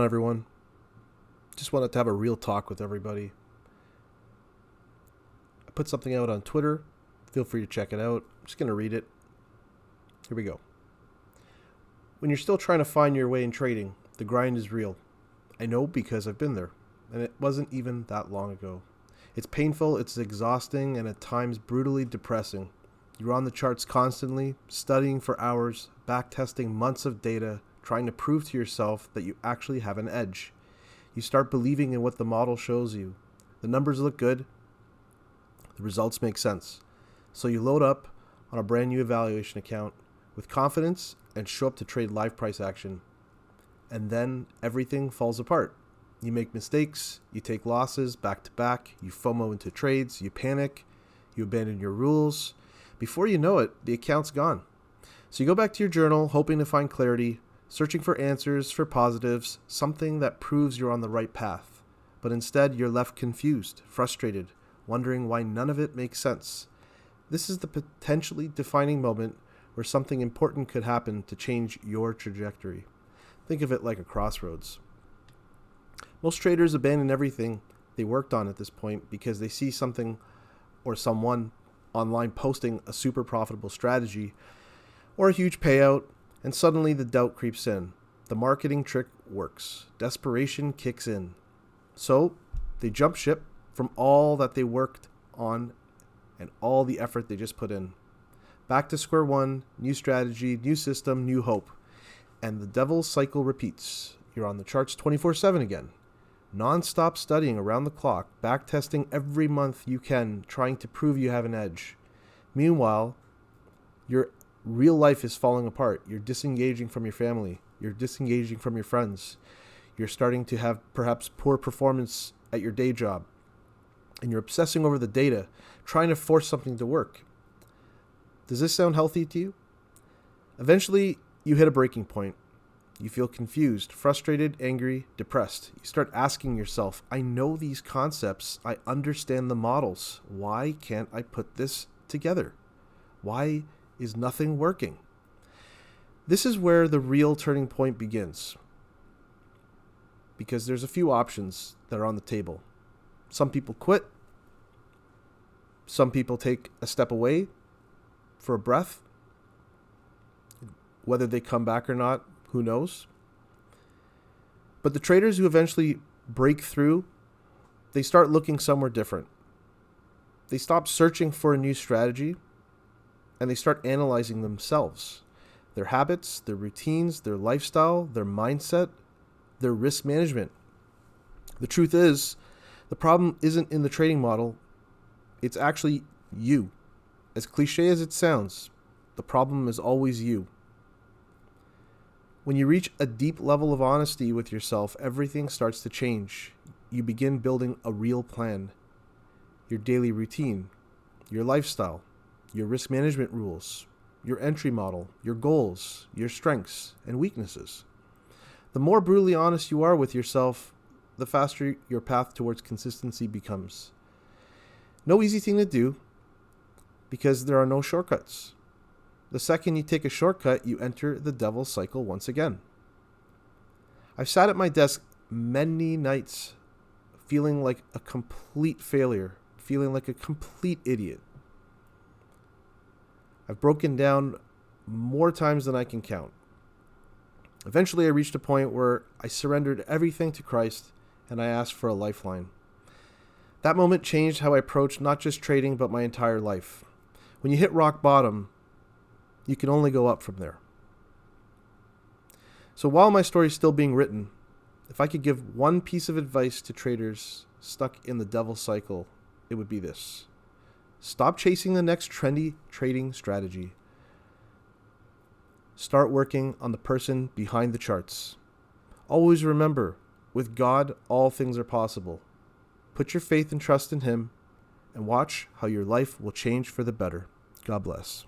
Everyone. Just wanted to have a real talk with everybody. I put something out on Twitter. Feel free to check it out. I'm just going to read it. Here we go. When you're still trying to find your way in trading, the grind is real. I know because I've been there, and it wasn't even that long ago. It's painful, it's exhausting, and at times brutally depressing. You're on the charts constantly, studying for hours, backtesting months of data, trying to prove to yourself that you actually have an edge. You start believing in what the model shows you. The numbers look good. The results make sense. So you load up on a brand new evaluation account with confidence and show up to trade live price action. And then everything falls apart. You make mistakes, you take losses back to back, you FOMO into trades, you panic, you abandon your rules. Before you know it, the account's gone. So you go back to your journal, hoping to find clarity, searching for answers, for positives, something that proves you're on the right path. But instead, you're left confused, frustrated, wondering why none of it makes sense. This is the potentially defining moment where something important could happen to change your trajectory. Think of it like a crossroads. Most traders abandon everything they worked on at this point because they see something or someone online posting a super profitable strategy or a huge payout, and suddenly the doubt creeps in. The marketing trick works. Desperation kicks in. So they jump ship from all that they worked on and all the effort they just put in. Back to square one, new strategy, new system, new hope. And the devil's cycle repeats. You're on the charts 24/7 again. Non-stop studying around the clock, backtesting every month you can, trying to prove you have an edge. Meanwhile, your real life is falling apart. You're disengaging from your family. You're disengaging from your friends. You're starting to have perhaps poor performance at your day job. And you're obsessing over the data, trying to force something to work. Does this sound healthy to you? Eventually, you hit a breaking point. You feel confused, frustrated, angry, depressed. You start asking yourself, I know these concepts. I understand the models. Why can't I put this together? Why is nothing working? This is where the real turning point begins. Because there's a few options that are on the table. Some people quit. Some people take a step away for a breath. Whether they come back or not, who knows? But the traders who eventually break through, they start looking somewhere different. They stop searching for a new strategy, and they start analyzing themselves, their habits, their routines, their lifestyle, their mindset, their risk management. The truth is, the problem isn't in the trading model. It's actually you. As cliche as it sounds, the problem is always you. When you reach a deep level of honesty with yourself, everything starts to change. You begin building a real plan. Your daily routine, your lifestyle, your risk management rules, your entry model, your goals, your strengths and weaknesses. The more brutally honest you are with yourself, the faster your path towards consistency becomes. No easy thing to do because there are no shortcuts. The second you take a shortcut, you enter the devil's cycle once again. I've sat at my desk many nights feeling like a complete failure, feeling like a complete idiot. I've broken down more times than I can count. Eventually, I reached a point where I surrendered everything to Christ and I asked for a lifeline. That moment changed how I approached not just trading, but my entire life. When you hit rock bottom, you can only go up from there. So while my story is still being written, if I could give one piece of advice to traders stuck in the devil's cycle, it would be this. Stop chasing the next trendy trading strategy. Start working on the person behind the charts. Always remember, with God, all things are possible. Put your faith and trust in Him and watch how your life will change for the better. God bless.